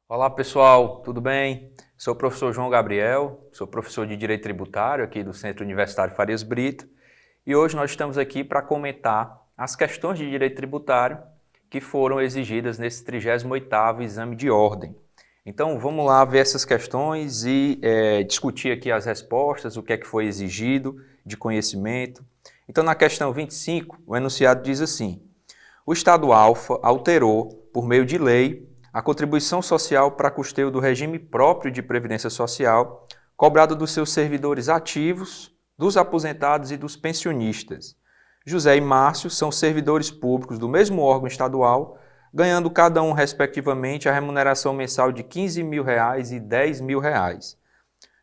Olá pessoal, tudo bem? Sou o professor João Gabriel, sou professor de Direito Tributário aqui do Centro Universitário Farias Brito e hoje nós estamos aqui para comentar as questões de Direito Tributário que foram exigidas nesse 38º Exame de Ordem. Então vamos lá ver essas questões e discutir aqui as respostas, o que é que foi exigido de conhecimento. Então na questão 25, o enunciado diz assim: o Estado Alfa alterou, por meio de lei, a contribuição social para custeio do regime próprio de previdência social, cobrada dos seus servidores ativos, dos aposentados e dos pensionistas. José e Márcio são servidores públicos do mesmo órgão estadual, ganhando cada um, respectivamente, a remuneração mensal de R$ 15.000 e R$ 10.000.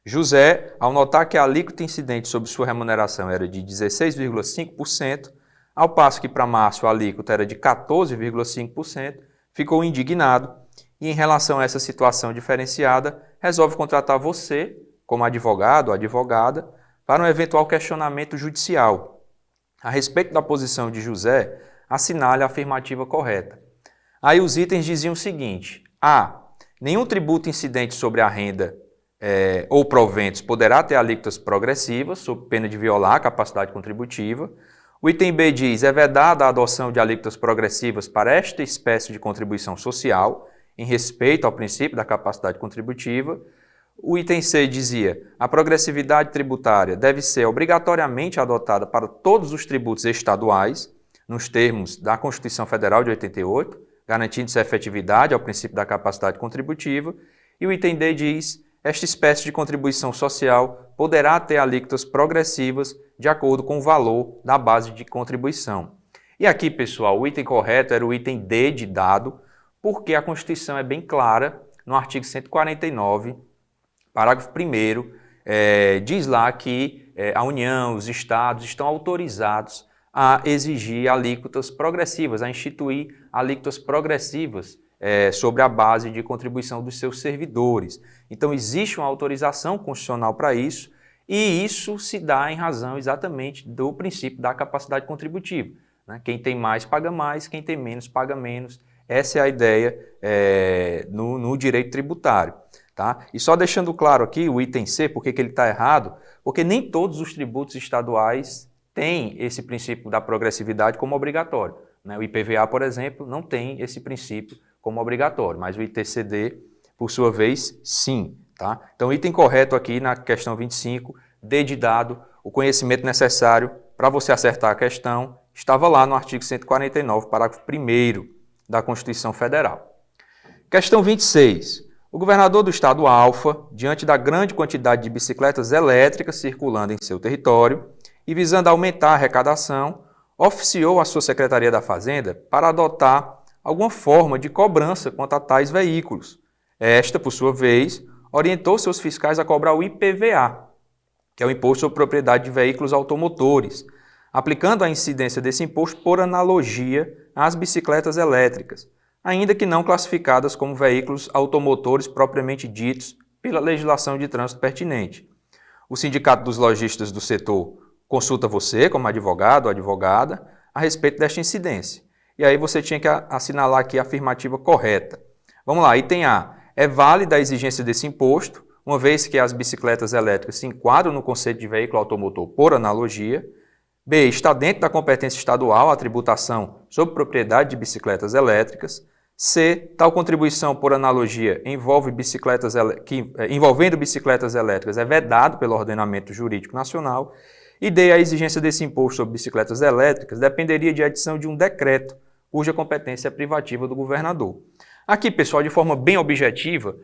José, ao notar que a alíquota incidente sobre sua remuneração era de 16,5%, ao passo que para Márcio a alíquota era de 14,5%, ficou indignado e, em relação a essa situação diferenciada, resolve contratar você, como advogado ou advogada, para um eventual questionamento judicial. A respeito da posição de José, assinale a afirmativa correta. Aí os itens diziam o seguinte: A. Nenhum tributo incidente sobre a renda ou proventos poderá ter alíquotas progressivas, sob pena de violar a capacidade contributiva. O item B diz: é vedada a adoção de alíquotas progressivas para esta espécie de contribuição social, em respeito ao princípio da capacidade contributiva. O item C dizia: a progressividade tributária deve ser obrigatoriamente adotada para todos os tributos estaduais, nos termos da Constituição Federal de 88, garantindo-se a efetividade ao princípio da capacidade contributiva. E o item D diz: esta espécie de contribuição social poderá ter alíquotas progressivas de acordo com o valor da base de contribuição. E aqui, pessoal, o item correto era o item D de dado, porque a Constituição é bem clara, no artigo 149, parágrafo 1º, diz lá que a União, os Estados estão autorizados a exigir alíquotas progressivas, a instituir alíquotas progressivas sobre a base de contribuição dos seus servidores. Então existe uma autorização constitucional para isso, e isso se dá em razão exatamente do princípio da capacidade contributiva, né? Quem tem mais paga mais, quem tem menos paga menos. Essa é a ideia no direito tributário. Tá? E só deixando claro aqui o item C, por que ele está errado, porque nem todos os tributos estaduais têm esse princípio da progressividade como obrigatório, né? O IPVA, por exemplo, não tem esse princípio como obrigatório, mas o ITCD, por sua vez, sim. Tá? Então, o item correto aqui na questão 25, D de dado, o conhecimento necessário para você acertar a questão, estava lá no artigo 149, parágrafo 1º da Constituição Federal. Questão 26. O governador do estado Alfa, diante da grande quantidade de bicicletas elétricas circulando em seu território e visando aumentar a arrecadação, oficiou a sua Secretaria da Fazenda para adotar alguma forma de cobrança quanto a tais veículos. Esta, por sua vez, orientou seus fiscais a cobrar o IPVA, que é o Imposto sobre Propriedade de Veículos Automotores, aplicando a incidência desse imposto por analogia às bicicletas elétricas, ainda que não classificadas como veículos automotores propriamente ditos pela legislação de trânsito pertinente. O Sindicato dos Lojistas do setor consulta você, como advogado ou advogada, a respeito desta incidência. E aí você tinha que assinalar aqui a afirmativa correta. Vamos lá, item A. É válida a exigência desse imposto, uma vez que as bicicletas elétricas se enquadram no conceito de veículo automotor por analogia. B. Está dentro da competência estadual a tributação sobre propriedade de bicicletas elétricas. C. Tal contribuição por analogia envolvendo bicicletas elétricas é vedado pelo ordenamento jurídico nacional. E D. A exigência desse imposto sobre bicicletas elétricas dependeria de edição de um decreto, cuja competência é privativa do governador. Aqui, pessoal, de forma bem objetiva,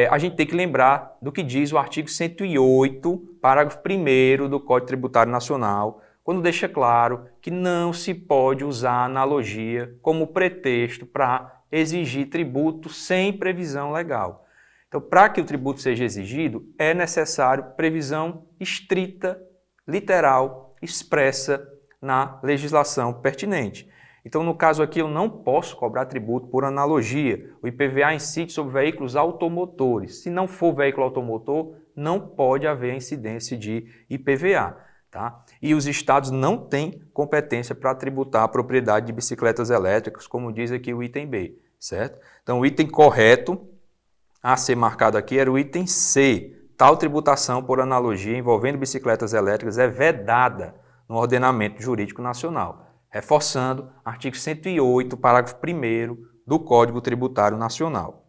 a gente tem que lembrar do que diz o artigo 108, parágrafo 1º do Código Tributário Nacional, quando deixa claro que não se pode usar a analogia como pretexto para exigir tributo sem previsão legal. Então, para que o tributo seja exigido, é necessário previsão estrita, literal, expressa na legislação pertinente. Então, no caso aqui, eu não posso cobrar tributo por analogia. O IPVA incide sobre veículos automotores. Se não for veículo automotor, não pode haver incidência de IPVA. Tá? E os estados não têm competência para tributar a propriedade de bicicletas elétricas, como diz aqui o item B, certo? Então, o item correto a ser marcado aqui era o item C. Tal tributação, por analogia, envolvendo bicicletas elétricas é vedada no ordenamento jurídico nacional, reforçando artigo 108, parágrafo 1º do Código Tributário Nacional.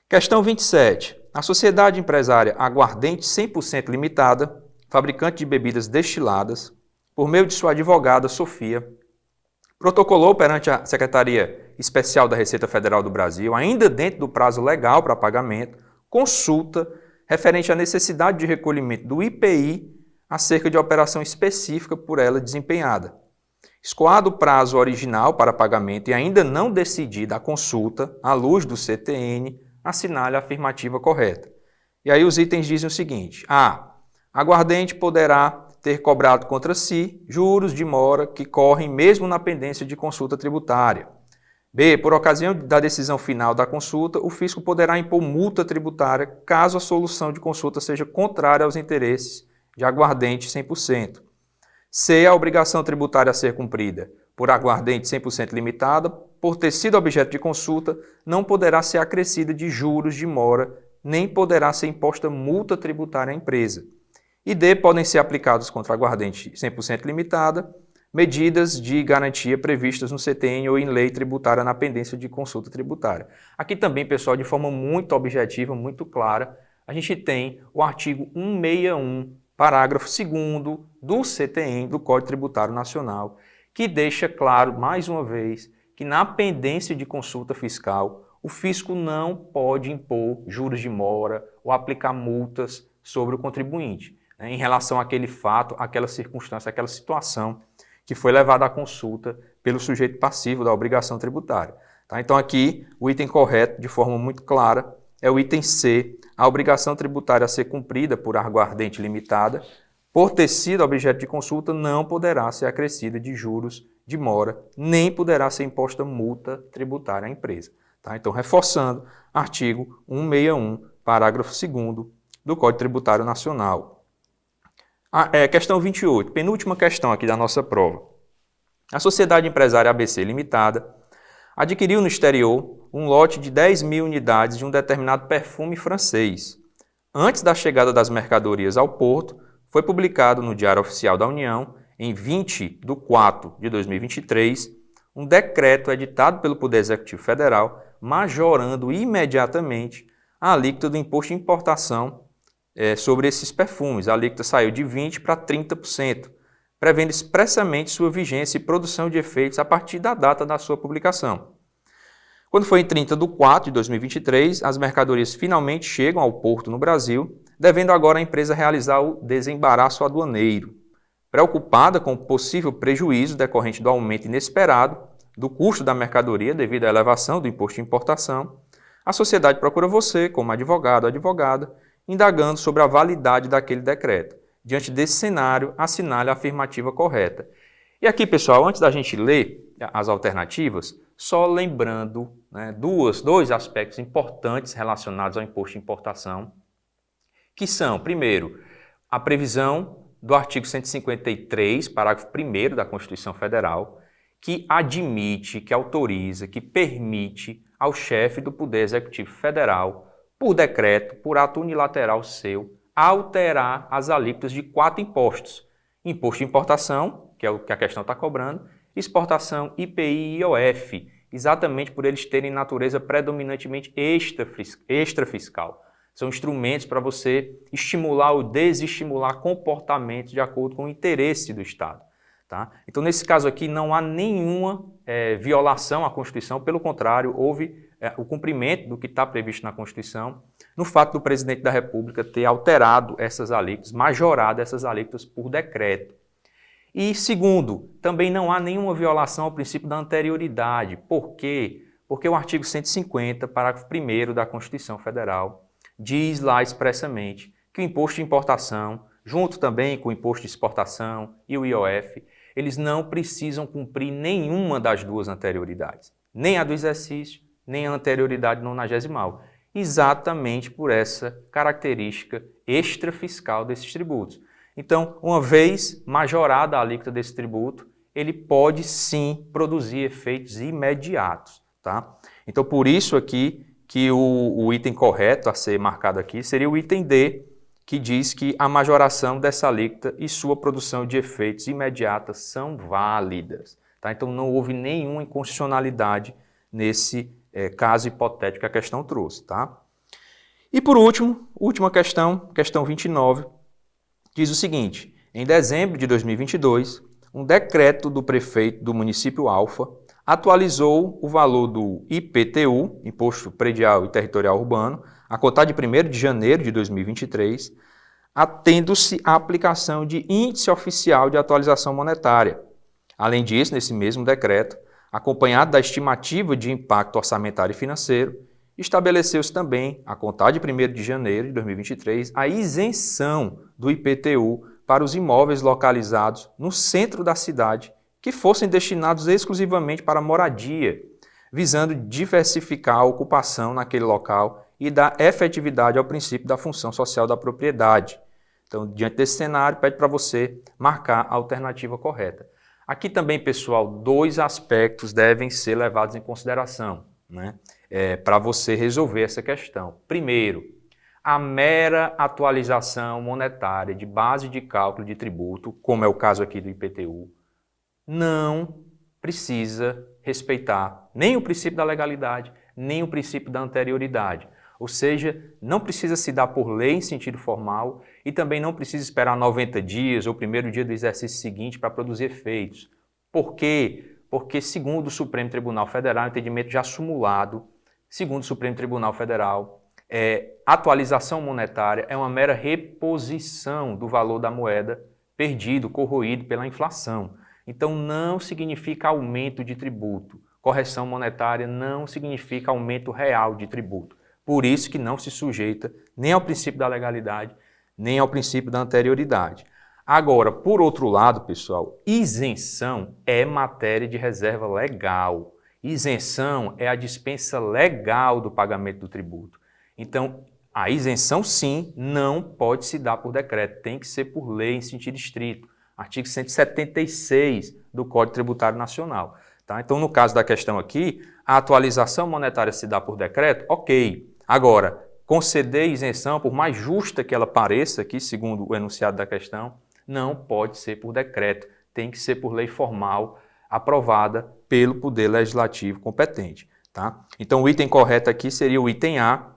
Questão 27. A sociedade empresária Aguardente 100% Limitada, fabricante de bebidas destiladas, por meio de sua advogada Sofia, protocolou perante a Secretaria Especial da Receita Federal do Brasil, ainda dentro do prazo legal para pagamento, consulta referente à necessidade de recolhimento do IPI acerca de operação específica por ela desempenhada. Escoado o prazo original para pagamento e ainda não decidida a consulta, à luz do CTN, assinale a afirmativa correta. E aí os itens dizem o seguinte: A. Aguardente poderá ter cobrado contra si juros de mora que correm mesmo na pendência de consulta tributária. B. Por ocasião da decisão final da consulta, o fisco poderá impor multa tributária caso a solução de consulta seja contrária aos interesses de aguardente 100%. C. A obrigação tributária a ser cumprida por aguardente 100% limitada, por ter sido objeto de consulta, não poderá ser acrescida de juros de mora, nem poderá ser imposta multa tributária à empresa. E D. Podem ser aplicados contra aguardente 100% limitada medidas de garantia previstas no CTN ou em lei tributária na pendência de consulta tributária. Aqui também, pessoal, de forma muito objetiva, muito clara, a gente tem o artigo 161, parágrafo 2º do CTN, do Código Tributário Nacional, que deixa claro, mais uma vez, que na pendência de consulta fiscal, o fisco não pode impor juros de mora ou aplicar multas sobre o contribuinte, né, em relação àquele fato, àquela circunstância, àquela situação que foi levada à consulta pelo sujeito passivo da obrigação tributária. Tá? Então aqui o item correto, de forma muito clara, é o item C, a obrigação tributária a ser cumprida por aguardente limitada, por ter sido objeto de consulta, não poderá ser acrescida de juros de mora, nem poderá ser imposta multa tributária à empresa. Tá? Então, reforçando, artigo 161, parágrafo 2º do Código Tributário Nacional. Questão 28, penúltima questão aqui da nossa prova. A Sociedade Empresária ABC Limitada adquiriu no exterior um lote de 10.000 unidades de um determinado perfume francês. Antes da chegada das mercadorias ao porto, foi publicado no Diário Oficial da União, em 20/4/2023, um decreto editado pelo Poder Executivo Federal, majorando imediatamente a alíquota do imposto de importação sobre esses perfumes. A alíquota saiu de 20% para 30%, prevendo expressamente sua vigência e produção de efeitos a partir da data da sua publicação. Quando foi em 30/4/2023, as mercadorias finalmente chegam ao porto no Brasil, devendo agora a empresa realizar o desembaraço aduaneiro. Preocupada com o possível prejuízo decorrente do aumento inesperado do custo da mercadoria devido à elevação do imposto de importação, a sociedade procura você, como advogado ou advogada, indagando sobre a validade daquele decreto. Diante desse cenário, assinale a afirmativa correta. E aqui, pessoal, antes da gente ler as alternativas, só lembrando, né, dois aspectos importantes relacionados ao imposto de importação, que são, primeiro, a previsão do artigo 153, parágrafo 1º da Constituição Federal, que admite, que autoriza, que permite ao chefe do Poder Executivo Federal, por decreto, por ato unilateral seu, alterar as alíquotas de 4 impostos. Imposto de importação, que é o que a questão está cobrando, exportação, IPI e IOF, exatamente por eles terem natureza predominantemente extrafiscal. São instrumentos para você estimular ou desestimular comportamentos de acordo com o interesse do Estado. Tá? Então, nesse caso aqui, não há nenhuma violação à Constituição, pelo contrário, houve o cumprimento do que está previsto na Constituição, no fato do presidente da República ter alterado essas alíquotas, majorado essas alíquotas por decreto. E segundo, também não há nenhuma violação ao princípio da anterioridade. Por quê? Porque o artigo 150, parágrafo 1º da Constituição Federal, diz lá expressamente que o imposto de importação, junto também com o imposto de exportação e o IOF, eles não precisam cumprir nenhuma das duas anterioridades, nem a do exercício, nem a anterioridade nonagesimal, exatamente por essa característica extrafiscal desses tributos. Então, uma vez majorada a alíquota desse tributo, ele pode sim produzir efeitos imediatos. Tá? Então, por isso aqui que o item correto a ser marcado aqui seria o item D, que diz que a majoração dessa alíquota e sua produção de efeitos imediatas são válidas. Tá? Então não houve nenhuma inconstitucionalidade nesse caso hipotético que a questão trouxe. Tá? E por último, última questão, questão 29, diz o seguinte: em dezembro de 2022, um decreto do prefeito do município Alfa atualizou o valor do IPTU, Imposto Predial e Territorial Urbano, a contar de 1º de janeiro de 2023, atendo-se à aplicação de índice oficial de atualização monetária. Além disso, nesse mesmo decreto, acompanhado da estimativa de impacto orçamentário e financeiro, estabeleceu-se também, a contar de 1º de janeiro de 2023, a isenção do IPTU para os imóveis localizados no centro da cidade que fossem destinados exclusivamente para moradia, visando diversificar a ocupação naquele local e dar efetividade ao princípio da função social da propriedade. Então, diante desse cenário, pede para você marcar a alternativa correta. Aqui também, pessoal, 2 aspectos devem ser levados em consideração, né, para você resolver essa questão. Primeiro, a mera atualização monetária de base de cálculo de tributo, como é o caso aqui do IPTU, não precisa respeitar nem o princípio da legalidade, nem o princípio da anterioridade. Ou seja, não precisa se dar por lei em sentido formal e também não precisa esperar 90 dias ou o 1º dia do exercício seguinte para produzir efeitos. Por quê? Porque, segundo o Supremo Tribunal Federal, entendimento já sumulado, segundo o Supremo Tribunal Federal, atualização monetária é uma mera reposição do valor da moeda perdido, corroído pela inflação. Então, não significa aumento de tributo. Correção monetária não significa aumento real de tributo. Por isso que não se sujeita nem ao princípio da legalidade, nem ao princípio da anterioridade. Agora, por outro lado, pessoal, isenção é matéria de reserva legal. Isenção é a dispensa legal do pagamento do tributo. Então, a isenção, sim, não pode se dar por decreto, tem que ser por lei em sentido estrito. Artigo 176 do Código Tributário Nacional. Tá? Então, no caso da questão aqui, a atualização monetária se dá por decreto? Ok. Agora, conceder isenção, por mais justa que ela pareça aqui, segundo o enunciado da questão, não pode ser por decreto. Tem que ser por lei formal, aprovada pelo Poder Legislativo competente. Tá? Então, o item correto aqui seria o item A,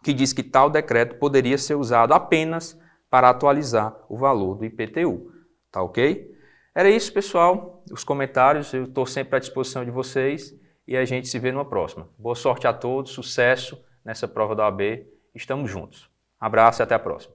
que diz que tal decreto poderia ser usado apenas para atualizar o valor do IPTU. Tá ok? Era isso, pessoal. Os comentários, eu estou sempre à disposição de vocês e a gente se vê numa próxima. Boa sorte a todos, sucesso nessa prova da OAB. Estamos juntos. Abraço e até a próxima.